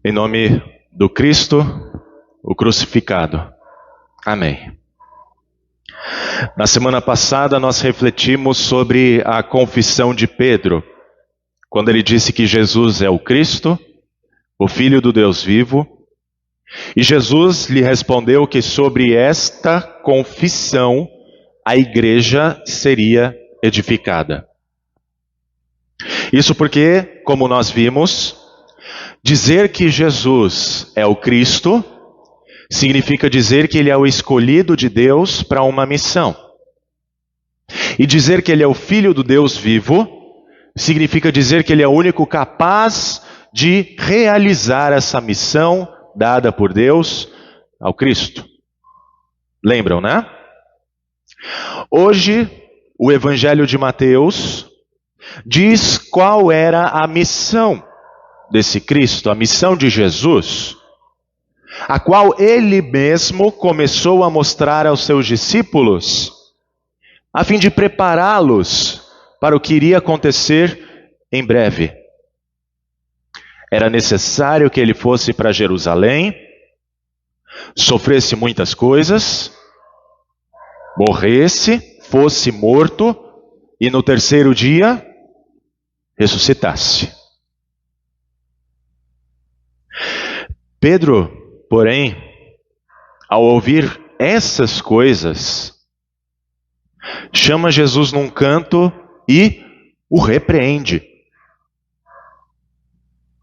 Em nome do Cristo, o crucificado. Amém. Na semana passada nós refletimos sobre a confissão de Pedro, quando ele disse que Jesus é o Cristo, o Filho do Deus vivo, e Jesus lhe respondeu que sobre esta confissão a igreja seria edificada. Isso porque, como nós vimos, dizer que Jesus é o Cristo significa dizer que ele é o escolhido de Deus para uma missão. E dizer que ele é o Filho do Deus vivo significa dizer que ele é o único capaz de realizar essa missão dada por Deus ao Cristo. Lembram, né? Hoje, o Evangelho de Mateus diz qual era a missão desse Cristo, a missão de Jesus, a qual ele mesmo começou a mostrar aos seus discípulos, a fim de prepará-los para o que iria acontecer em breve. Era necessário que ele fosse para Jerusalém, sofresse muitas coisas, morresse, fosse morto e no terceiro dia ressuscitasse. Pedro, porém, ao ouvir essas coisas, chama Jesus num canto e o repreende.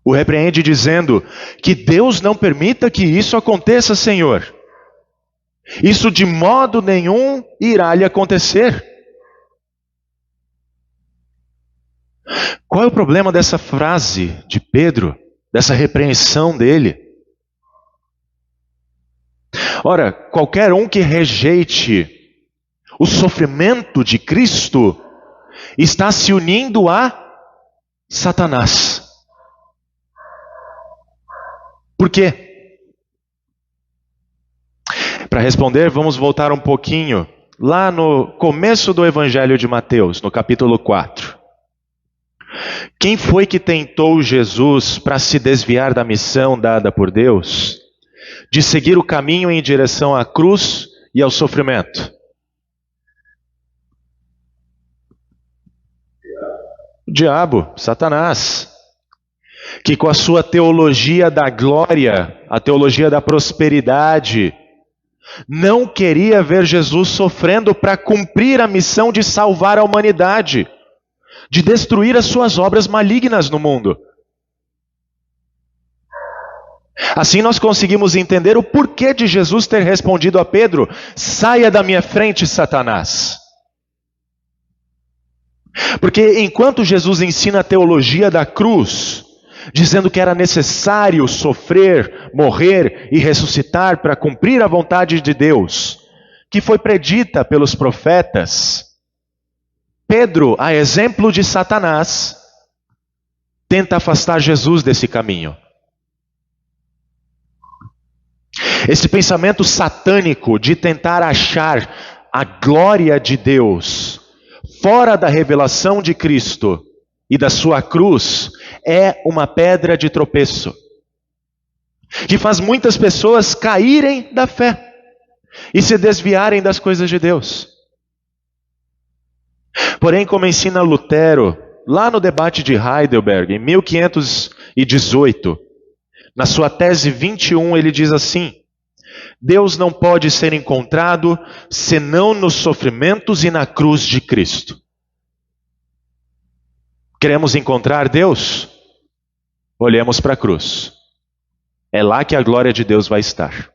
O repreende dizendo que Deus não permita que isso aconteça, Senhor. Isso de modo nenhum irá lhe acontecer. Qual é o problema dessa frase de Pedro, dessa repreensão dele? Ora, qualquer um que rejeite o sofrimento de Cristo está se unindo a Satanás. Por quê? Para responder, vamos voltar um pouquinho lá no começo do Evangelho de Mateus, no capítulo 4. Quem foi que tentou Jesus para se desviar da missão dada por Deus, de seguir o caminho em direção à cruz e ao sofrimento? O diabo, Satanás, que com a sua teologia da glória, a teologia da prosperidade, não queria ver Jesus sofrendo para cumprir a missão de salvar a humanidade, de destruir as suas obras malignas no mundo. Assim nós conseguimos entender o porquê de Jesus ter respondido a Pedro: saia da minha frente, Satanás. Porque enquanto Jesus ensina a teologia da cruz, dizendo que era necessário sofrer, morrer e ressuscitar para cumprir a vontade de Deus, que foi predita pelos profetas, Pedro, a exemplo de Satanás, tenta afastar Jesus desse caminho. Esse pensamento satânico de tentar achar a glória de Deus fora da revelação de Cristo e da sua cruz é uma pedra de tropeço, que faz muitas pessoas caírem da fé e se desviarem das coisas de Deus. Porém, como ensina Lutero, lá no debate de Heidelberg, em 1518, na sua tese 21, ele diz assim: Deus não pode ser encontrado senão nos sofrimentos e na cruz de Cristo. Queremos encontrar Deus? Olhemos para a cruz. É lá que a glória de Deus vai estar.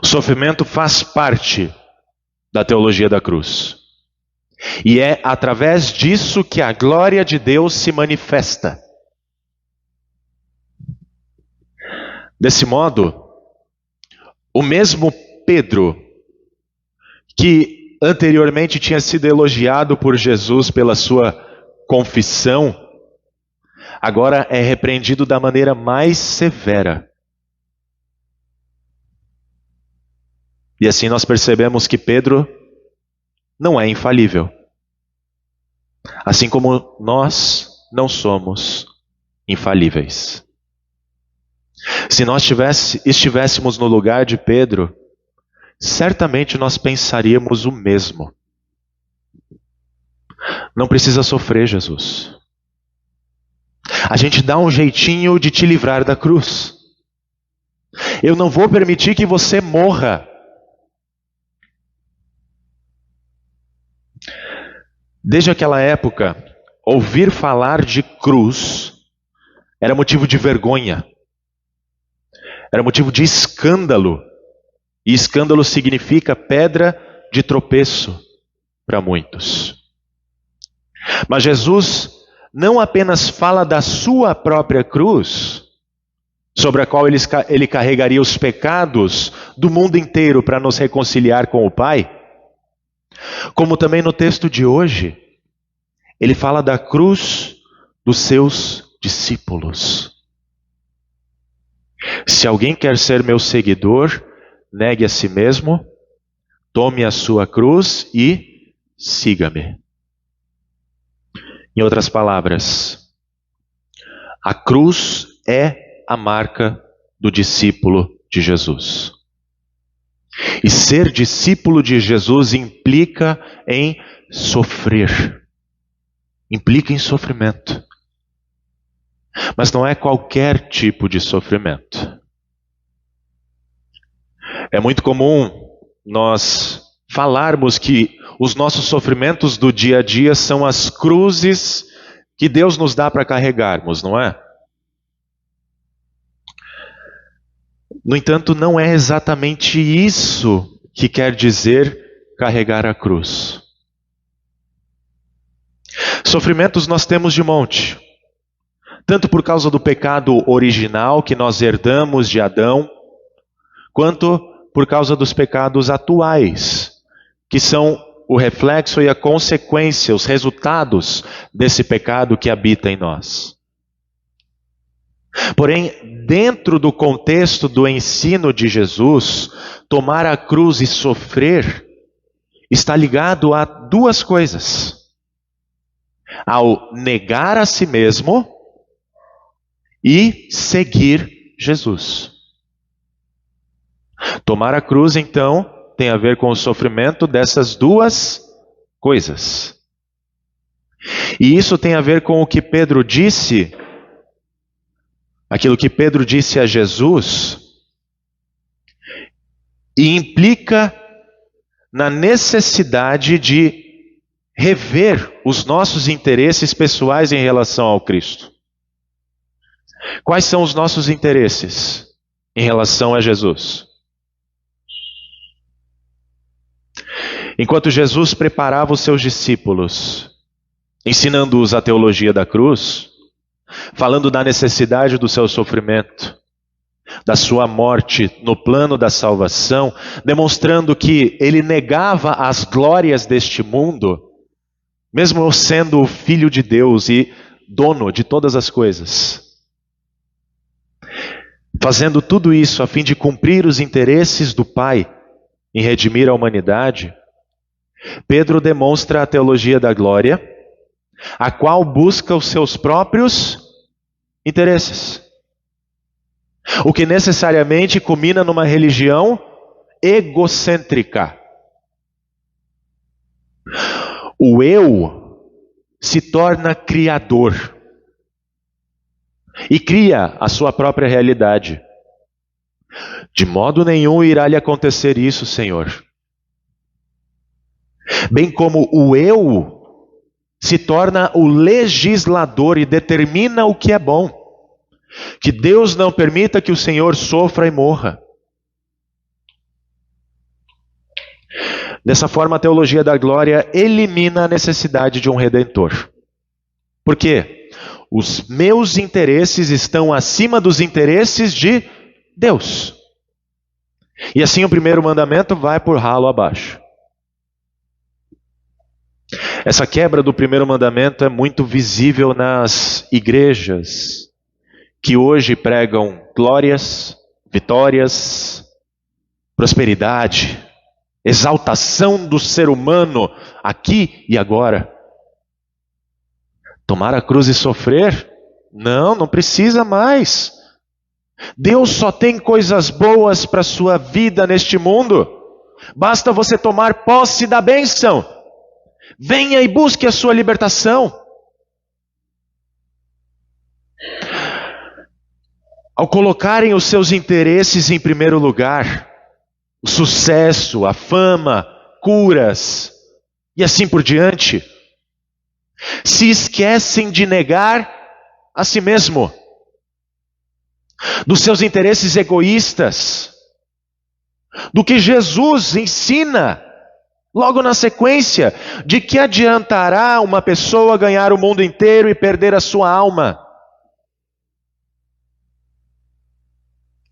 O sofrimento faz parte da teologia da cruz. E é através disso que a glória de Deus se manifesta. Desse modo, o mesmo Pedro, que anteriormente tinha sido elogiado por Jesus pela sua confissão, agora é repreendido da maneira mais severa. E assim nós percebemos que Pedro não é infalível. Assim como nós não somos infalíveis. Se nós estivéssemos no lugar de Pedro, certamente nós pensaríamos o mesmo. Não precisa sofrer, Jesus. A gente dá um jeitinho de te livrar da cruz. Eu não vou permitir que você morra. Desde aquela época, ouvir falar de cruz era motivo de vergonha. Era motivo de escândalo. E escândalo significa pedra de tropeço para muitos. Mas Jesus não apenas fala da sua própria cruz, sobre a qual ele carregaria os pecados do mundo inteiro para nos reconciliar com o Pai, como também no texto de hoje, ele fala da cruz dos seus discípulos. Se alguém quer ser meu seguidor, negue a si mesmo, tome a sua cruz e siga-me. Em outras palavras, a cruz é a marca do discípulo de Jesus. E ser discípulo de Jesus implica em sofrer. Implica em sofrimento. Mas não é qualquer tipo de sofrimento. É muito comum nós falarmos que os nossos sofrimentos do dia a dia são as cruzes que Deus nos dá para carregarmos, não é? No entanto, não é exatamente isso que quer dizer carregar a cruz. Sofrimentos nós temos de monte, tanto por causa do pecado original que nós herdamos de Adão, quanto por causa dos pecados atuais, que são o reflexo e a consequência, os resultados desse pecado que habita em nós. Porém, dentro do contexto do ensino de Jesus, tomar a cruz e sofrer está ligado a duas coisas: ao negar a si mesmo e seguir Jesus. Tomar a cruz, então, tem a ver com o sofrimento dessas duas coisas. E isso tem a ver com o que Pedro disse, aquilo que Pedro disse a Jesus, e implica na necessidade de rever os nossos interesses pessoais em relação ao Cristo. Quais são os nossos interesses em relação a Jesus? Enquanto Jesus preparava os seus discípulos, ensinando-os a teologia da cruz, falando da necessidade do seu sofrimento, da sua morte no plano da salvação, demonstrando que ele negava as glórias deste mundo, mesmo sendo o Filho de Deus e dono de todas as coisas. Fazendo tudo isso a fim de cumprir os interesses do Pai em redimir a humanidade, Pedro demonstra a teologia da glória, a qual busca os seus próprios interesses. O que necessariamente culmina numa religião egocêntrica. O eu se torna criador e cria a sua própria realidade. De modo nenhum irá lhe acontecer isso, Senhor. Bem como o eu se torna o legislador e determina o que é bom. Que Deus não permita que o Senhor sofra e morra. Dessa forma, a teologia da glória elimina a necessidade de um redentor. Por quê? Os meus interesses estão acima dos interesses de Deus. E assim o primeiro mandamento vai por ralo abaixo. Essa quebra do primeiro mandamento é muito visível nas igrejas que hoje pregam glórias, vitórias, prosperidade, exaltação do ser humano aqui e agora. Tomar a cruz e sofrer? Não precisa mais. Deus só tem coisas boas para a sua vida neste mundo. Basta você tomar posse da bênção. Venha e busque a sua libertação. Ao colocarem os seus interesses em primeiro lugar, o sucesso, a fama, curas e assim por diante, se esquecem de negar a si mesmo, dos seus interesses egoístas, do que Jesus ensina logo na sequência, de que adiantará uma pessoa ganhar o mundo inteiro e perder a sua alma.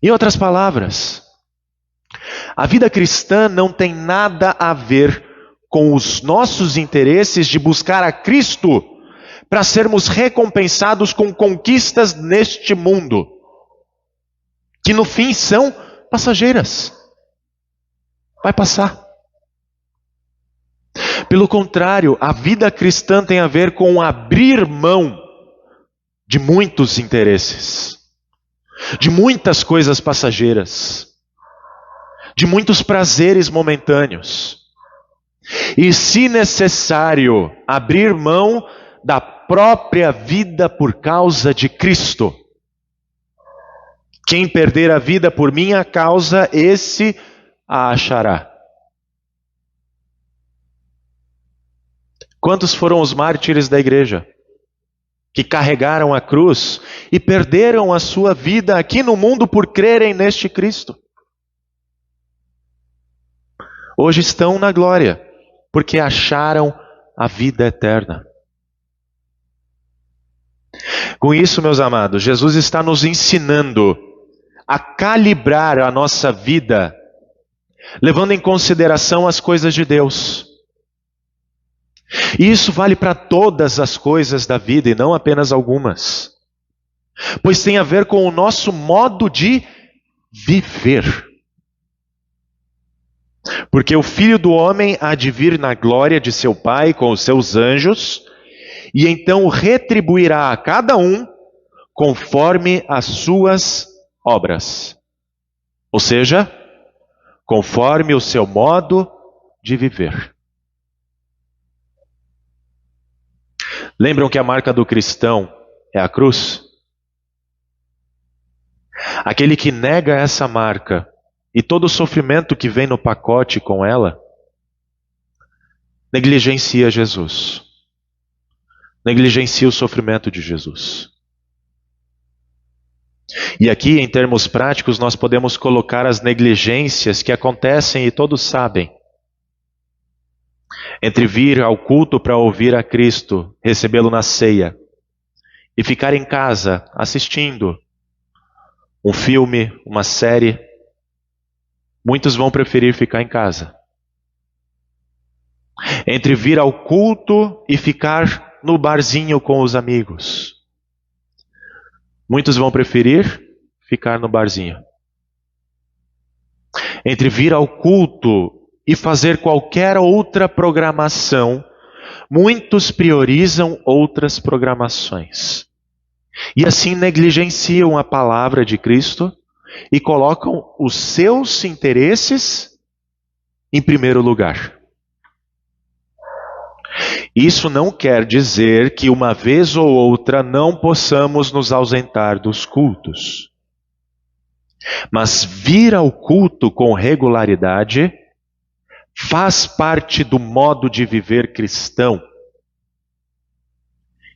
Em outras palavras, a vida cristã não tem nada a ver com os nossos interesses de buscar a Cristo para sermos recompensados com conquistas neste mundo, que no fim são passageiras. Vai passar. Pelo contrário, a vida cristã tem a ver com abrir mão de muitos interesses, de muitas coisas passageiras, de muitos prazeres momentâneos. E, se necessário, abrir mão da própria vida por causa de Cristo. Quem perder a vida por minha causa, esse a achará. Quantos foram os mártires da igreja que carregaram a cruz e perderam a sua vida aqui no mundo por crerem neste Cristo? Hoje estão na glória, porque acharam a vida eterna. Com isso, meus amados, Jesus está nos ensinando a calibrar a nossa vida, levando em consideração as coisas de Deus. E isso vale para todas as coisas da vida e não apenas algumas, pois tem a ver com o nosso modo de viver. Porque o Filho do Homem há de vir na glória de seu Pai com os seus anjos, e então retribuirá a cada um conforme as suas obras. Ou seja, conforme o seu modo de viver. Lembram que a marca do cristão é a cruz? Aquele que nega essa marca e todo o sofrimento que vem no pacote com ela, negligencia Jesus. Negligencia o sofrimento de Jesus. E aqui, em termos práticos, nós podemos colocar as negligências que acontecem e todos sabem. Entre vir ao culto para ouvir a Cristo, recebê-lo na ceia, e ficar em casa assistindo um filme, uma série, muitos vão preferir ficar em casa. Entre vir ao culto e ficar no barzinho com os amigos, muitos vão preferir ficar no barzinho. Entre vir ao culto e fazer qualquer outra programação, muitos priorizam outras programações. E assim negligenciam a palavra de Cristo e colocam os seus interesses em primeiro lugar. Isso não quer dizer que uma vez ou outra não possamos nos ausentar dos cultos. Mas vir ao culto com regularidade faz parte do modo de viver cristão.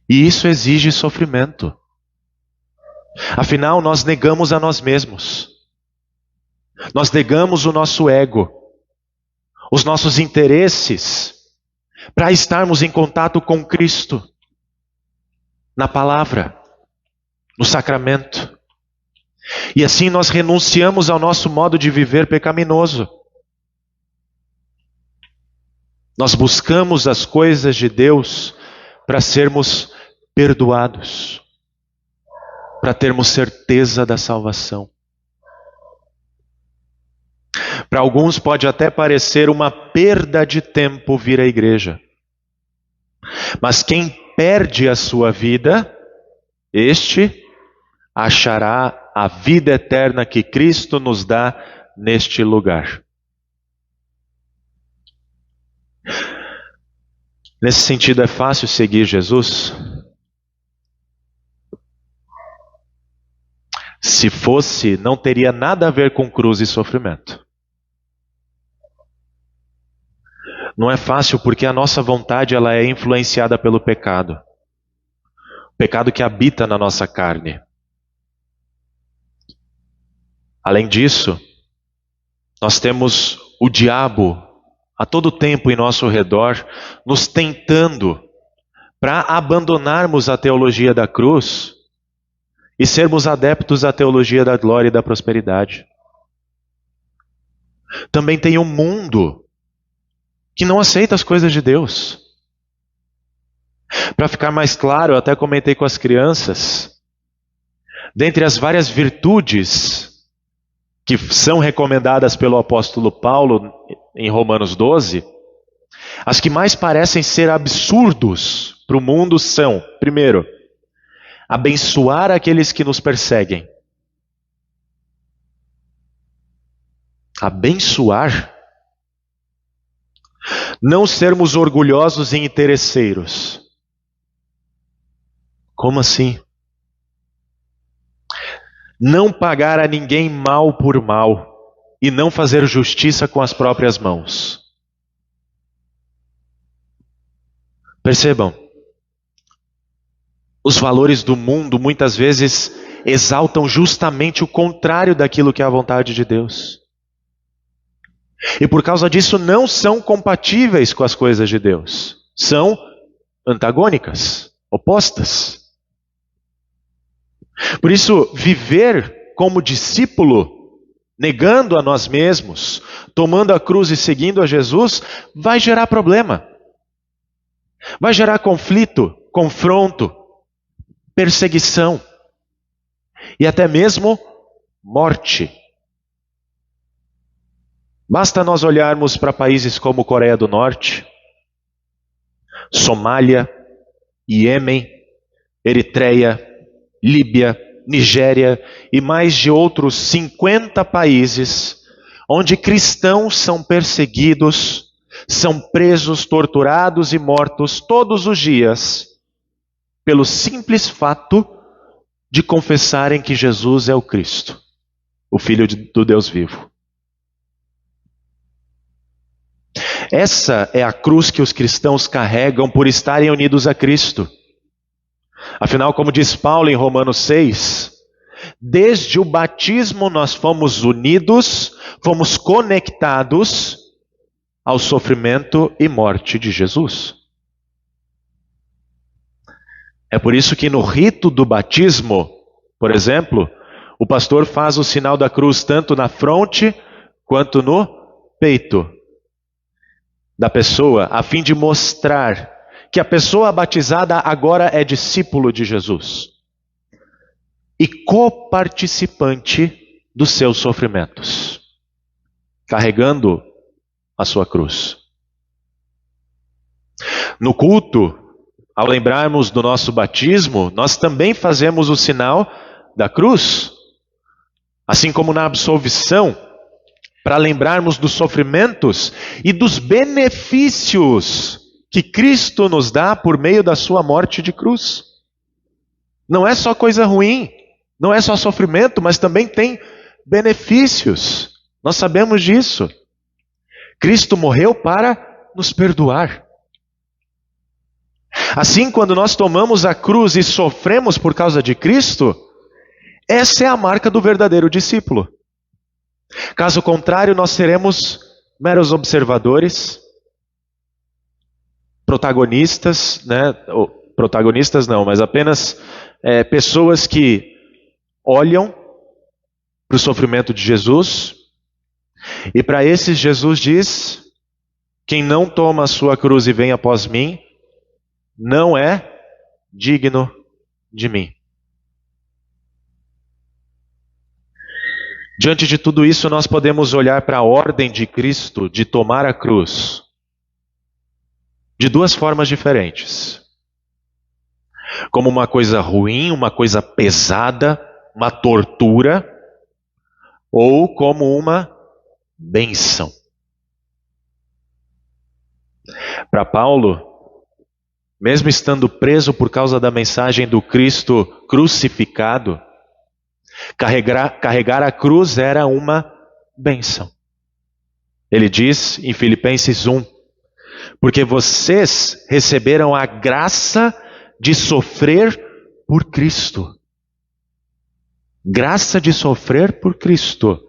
E isso exige sofrimento. Afinal, nós negamos a nós mesmos. Nós negamos o nosso ego, os nossos interesses, para estarmos em contato com Cristo, na palavra, no sacramento. E assim nós renunciamos ao nosso modo de viver pecaminoso. Nós buscamos as coisas de Deus para sermos perdoados, para termos certeza da salvação. Para alguns pode até parecer uma perda de tempo vir à igreja. Mas quem perde a sua vida, este achará a vida eterna que Cristo nos dá neste lugar. Nesse sentido, é fácil seguir Jesus? Se fosse, não teria nada a ver com cruz e sofrimento. Não é fácil porque a nossa vontade ela é influenciada pelo pecado. O pecado que habita na nossa carne. Além disso, nós temos o diabo a todo tempo em nosso redor, nos tentando para abandonarmos a teologia da cruz e sermos adeptos à teologia da glória e da prosperidade. Também tem um mundo que não aceita as coisas de Deus. Para ficar mais claro, eu até comentei com as crianças, dentre as várias virtudes que são recomendadas pelo apóstolo Paulo em Romanos 12, as que mais parecem ser absurdos para o mundo são, primeiro, abençoar aqueles que nos perseguem. Abençoar? Não sermos orgulhosos e interesseiros. Como assim? Não pagar a ninguém mal por mal e não fazer justiça com as próprias mãos. Percebam, os valores do mundo muitas vezes exaltam justamente o contrário daquilo que é a vontade de Deus. E por causa disso não são compatíveis com as coisas de Deus. São antagônicas, opostas. Por isso, viver como discípulo, negando a nós mesmos, tomando a cruz e seguindo a Jesus, vai gerar problema. Vai gerar conflito, confronto, perseguição e até mesmo morte. Basta nós olharmos para países como Coreia do Norte, Somália, Iêmen, Eritreia, Líbia, Nigéria e mais de outros 50 países onde cristãos são perseguidos, são presos, torturados e mortos todos os dias pelo simples fato de confessarem que Jesus é o Cristo, o Filho do Deus vivo. Essa é a cruz que os cristãos carregam por estarem unidos a Cristo. Afinal, como diz Paulo em Romanos 6, desde o batismo nós fomos unidos, fomos conectados ao sofrimento e morte de Jesus. É por isso que no rito do batismo, por exemplo, o pastor faz o sinal da cruz tanto na fronte quanto no peito da pessoa, a fim de mostrar que a pessoa batizada agora é discípulo de Jesus e coparticipante dos seus sofrimentos, carregando a sua cruz. No culto, ao lembrarmos do nosso batismo, nós também fazemos o sinal da cruz, assim como na absolvição, para lembrarmos dos sofrimentos e dos benefícios que Cristo nos dá por meio da sua morte de cruz. Não é só coisa ruim, não é só sofrimento, mas também tem benefícios. Nós sabemos disso. Cristo morreu para nos perdoar. Assim, quando nós tomamos a cruz e sofremos por causa de Cristo, essa é a marca do verdadeiro discípulo. Caso contrário, nós seremos meros observadores, protagonistas, né? Protagonistas não, mas apenas pessoas que olham para o sofrimento de Jesus, e para esses Jesus diz: quem não toma a sua cruz e vem após mim, não é digno de mim. Diante de tudo isso, nós podemos olhar para a ordem de Cristo de tomar a cruz de duas formas diferentes. Como uma coisa ruim, uma coisa pesada, uma tortura ou como uma bênção. Para Paulo, mesmo estando preso por causa da mensagem do Cristo crucificado, carregar a cruz era uma bênção. Ele diz em Filipenses 1, porque vocês receberam a graça de sofrer por Cristo. Graça de sofrer por Cristo.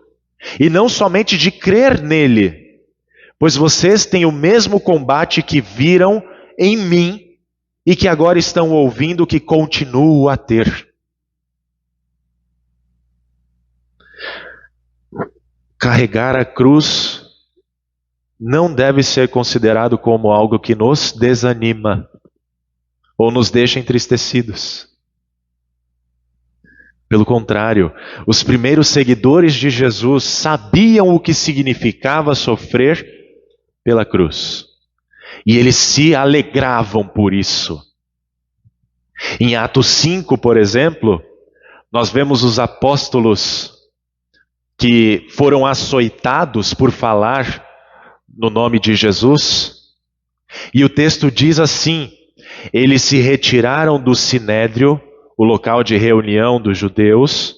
E não somente de crer nele, pois vocês têm o mesmo combate que viram em mim e que agora estão ouvindo que continuo a ter. Carregar a cruz não deve ser considerado como algo que nos desanima ou nos deixa entristecidos. Pelo contrário, os primeiros seguidores de Jesus sabiam o que significava sofrer pela cruz. E eles se alegravam por isso. Em Atos 5, por exemplo, nós vemos os apóstolos que foram açoitados por falar no nome de Jesus. E o texto diz assim: eles se retiraram do sinédrio, o local de reunião dos judeus,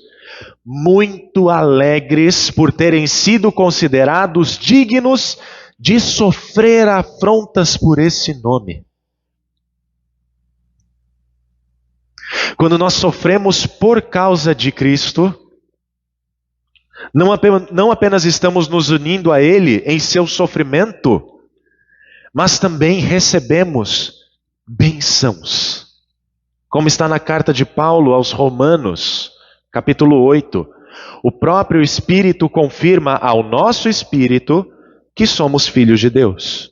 muito alegres por terem sido considerados dignos de sofrer afrontas por esse nome. Quando nós sofremos por causa de Cristo, não apenas estamos nos unindo a Ele em seu sofrimento, mas também recebemos bênçãos. Como está na carta de Paulo aos Romanos, capítulo 8. O próprio Espírito confirma ao nosso espírito que somos filhos de Deus.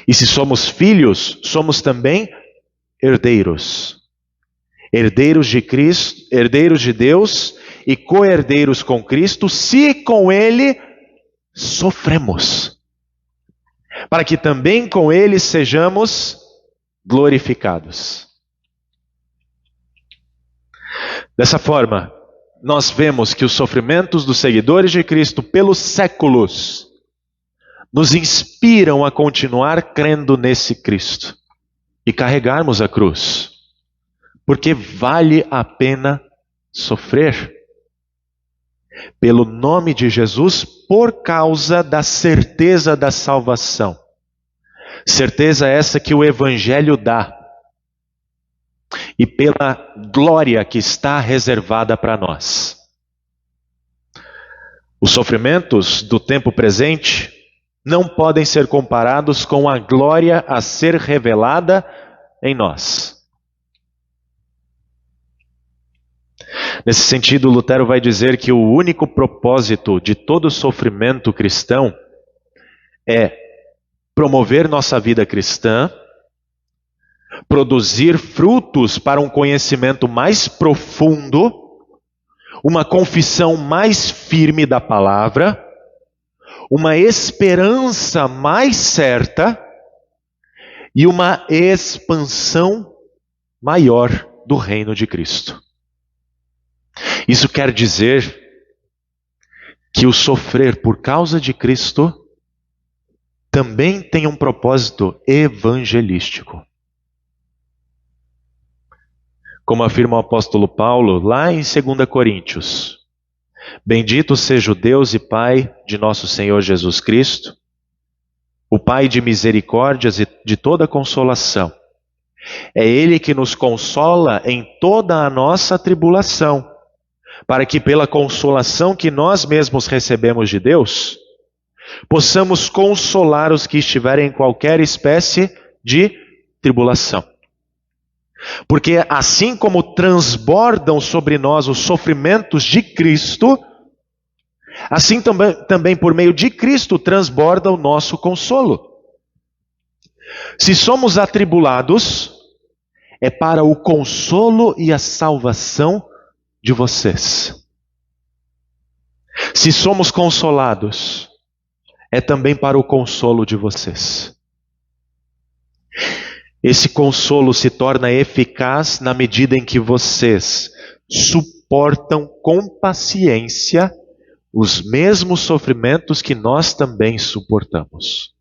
E se somos filhos, somos também herdeiros. Herdeiros de Cristo, herdeiros de Deus e co-herdeiros com Cristo, se com Ele sofremos, para que também com Ele sejamos glorificados. Dessa forma, nós vemos que os sofrimentos dos seguidores de Cristo pelos séculos nos inspiram a continuar crendo nesse Cristo e carregarmos a cruz, porque vale a pena sofrer pelo nome de Jesus por causa da certeza da salvação. Certeza essa que o Evangelho dá e pela glória que está reservada para nós. Os sofrimentos do tempo presente não podem ser comparados com a glória a ser revelada em nós. Nesse sentido, Lutero vai dizer que o único propósito de todo sofrimento cristão é promover nossa vida cristã, produzir frutos para um conhecimento mais profundo, uma confissão mais firme da palavra, uma esperança mais certa e uma expansão maior do reino de Cristo. Isso quer dizer que o sofrer por causa de Cristo também tem um propósito evangelístico. Como afirma o apóstolo Paulo lá em 2 Coríntios: bendito seja o Deus e Pai de nosso Senhor Jesus Cristo, o Pai de misericórdias e de toda consolação. É Ele que nos consola em toda a nossa tribulação, para que pela consolação que nós mesmos recebemos de Deus, possamos consolar os que estiverem em qualquer espécie de tribulação. Porque assim como transbordam sobre nós os sofrimentos de Cristo, assim também por meio de Cristo transborda o nosso consolo. Se somos atribulados, é para o consolo e a salvação de vocês. Se somos consolados, é também para o consolo de vocês. Esse consolo se torna eficaz na medida em que vocês suportam com paciência os mesmos sofrimentos que nós também suportamos.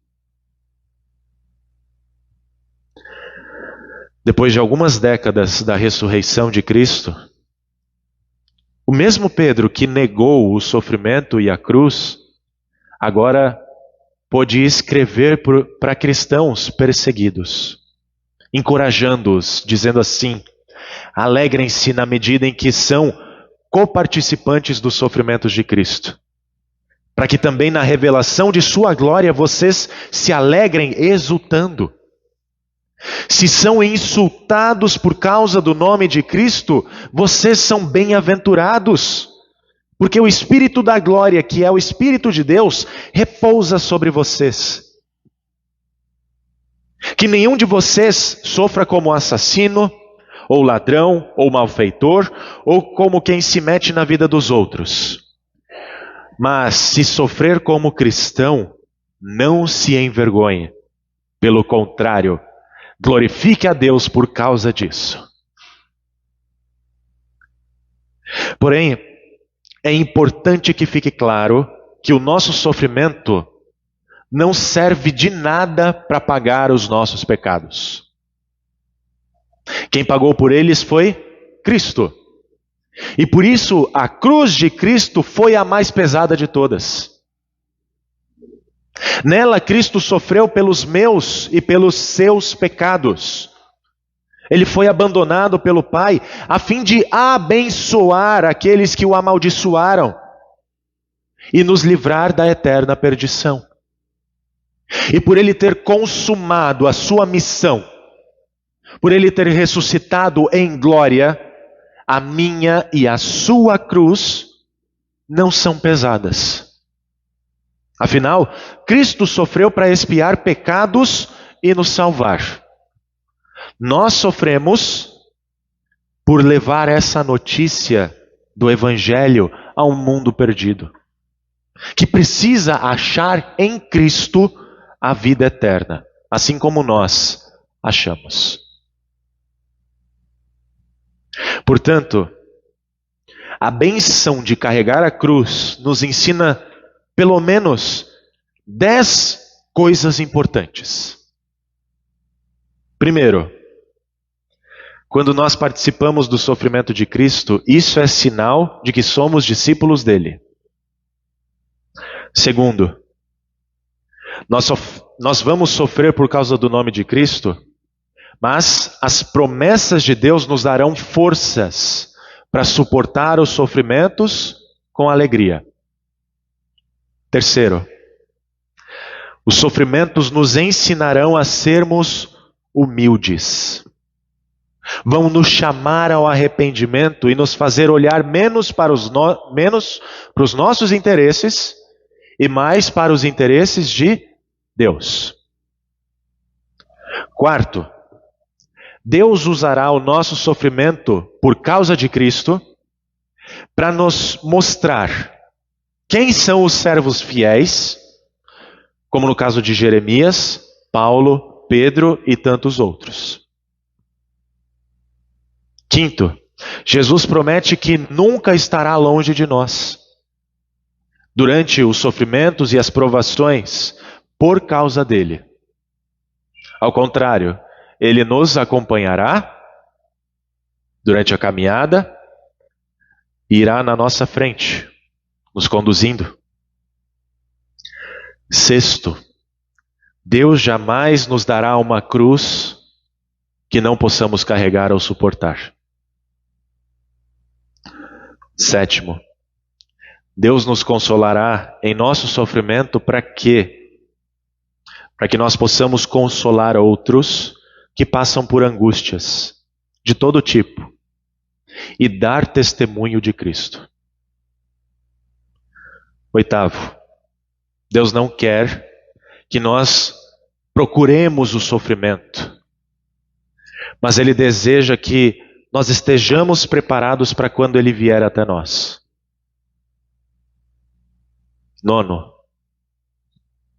Depois de algumas décadas da ressurreição de Cristo, o mesmo Pedro que negou o sofrimento e a cruz, agora pôde escrever para cristãos perseguidos, encorajando-os, dizendo assim: alegrem-se na medida em que são coparticipantes dos sofrimentos de Cristo, para que também na revelação de sua glória vocês se alegrem exultando. Se são insultados por causa do nome de Cristo, vocês são bem-aventurados, porque o Espírito da glória, que é o Espírito de Deus, repousa sobre vocês. Que nenhum de vocês sofra como assassino, ou ladrão, ou malfeitor, ou como quem se mete na vida dos outros. Mas se sofrer como cristão, não se envergonhe. Pelo contrário, glorifique a Deus por causa disso. Porém, é importante que fique claro que o nosso sofrimento não serve de nada para pagar os nossos pecados. Quem pagou por eles foi Cristo. E por isso a cruz de Cristo foi a mais pesada de todas. Nela Cristo sofreu pelos meus e pelos seus pecados. Ele foi abandonado pelo Pai a fim de abençoar aqueles que o amaldiçoaram e nos livrar da eterna perdição. E por ele ter consumado a sua missão, por ele ter ressuscitado em glória, a minha e a sua cruz não são pesadas. Afinal, Cristo sofreu para expiar pecados e nos salvar. Nós sofremos por levar essa notícia do Evangelho a um mundo perdido, que precisa achar em Cristo a vida eterna, assim como nós achamos. Portanto, a bênção de carregar a cruz nos ensina pelo menos 10 coisas importantes. Primeiro, quando nós participamos do sofrimento de Cristo, isso é sinal de que somos discípulos dele. Segundo, nós vamos sofrer por causa do nome de Cristo, mas as promessas de Deus nos darão forças para suportar os sofrimentos com alegria. Terceiro, os sofrimentos nos ensinarão a sermos humildes. Vão nos chamar ao arrependimento e nos fazer olhar menos para os nossos interesses e mais para os interesses de Deus. Quarto, Deus usará o nosso sofrimento por causa de Cristo para nos mostrar quem são os servos fiéis, como no caso de Jeremias, Paulo, Pedro e tantos outros. Quinto, Jesus promete que nunca estará longe de nós durante os sofrimentos e as provações por causa dele. Ao contrário, ele nos acompanhará durante a caminhada e irá na nossa frente, nos conduzindo. Sexto, Deus jamais nos dará uma cruz que não possamos carregar ou suportar. Sétimo, Deus nos consolará em nosso sofrimento para quê? Para que nós possamos consolar outros que passam por angústias de todo tipo e dar testemunho de Cristo. Oitavo, Deus não quer que nós procuremos o sofrimento, mas Ele deseja que nós estejamos preparados para quando Ele vier até nós. Nono,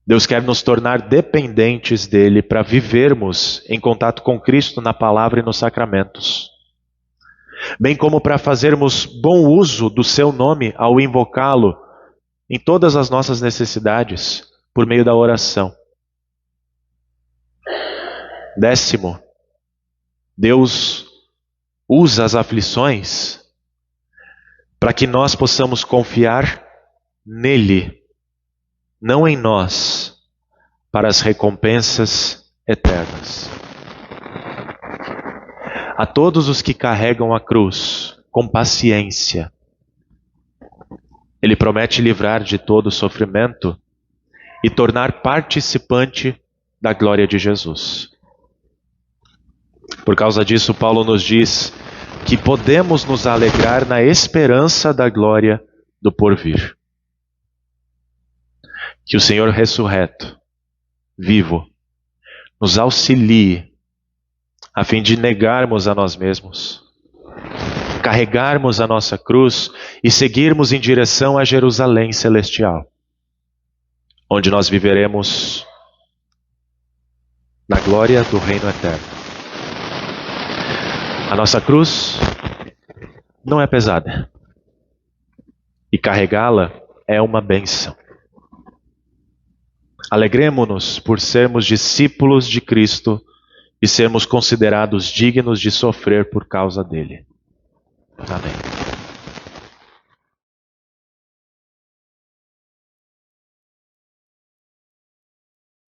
Deus quer nos tornar dependentes dEle para vivermos em contato com Cristo na palavra e nos sacramentos. bem como para fazermos bom uso do seu nome ao invocá-lo em todas as nossas necessidades, por meio da oração. 10º, Deus usa as aflições para que nós possamos confiar nele, não em nós, para as recompensas eternas. A todos os que carregam a cruz com paciência, Ele promete livrar de todo sofrimento e tornar participante da glória de Jesus. Por causa disso, Paulo nos diz que podemos nos alegrar na esperança da glória do porvir. Que o Senhor ressurreto, vivo, nos auxilie a fim de negarmos a nós mesmos, carregarmos a nossa cruz e seguirmos em direção a Jerusalém celestial, onde nós viveremos na glória do reino eterno. A nossa cruz não é pesada e carregá-la é uma bênção. Alegremo-nos por sermos discípulos de Cristo e sermos considerados dignos de sofrer por causa dele. Amém.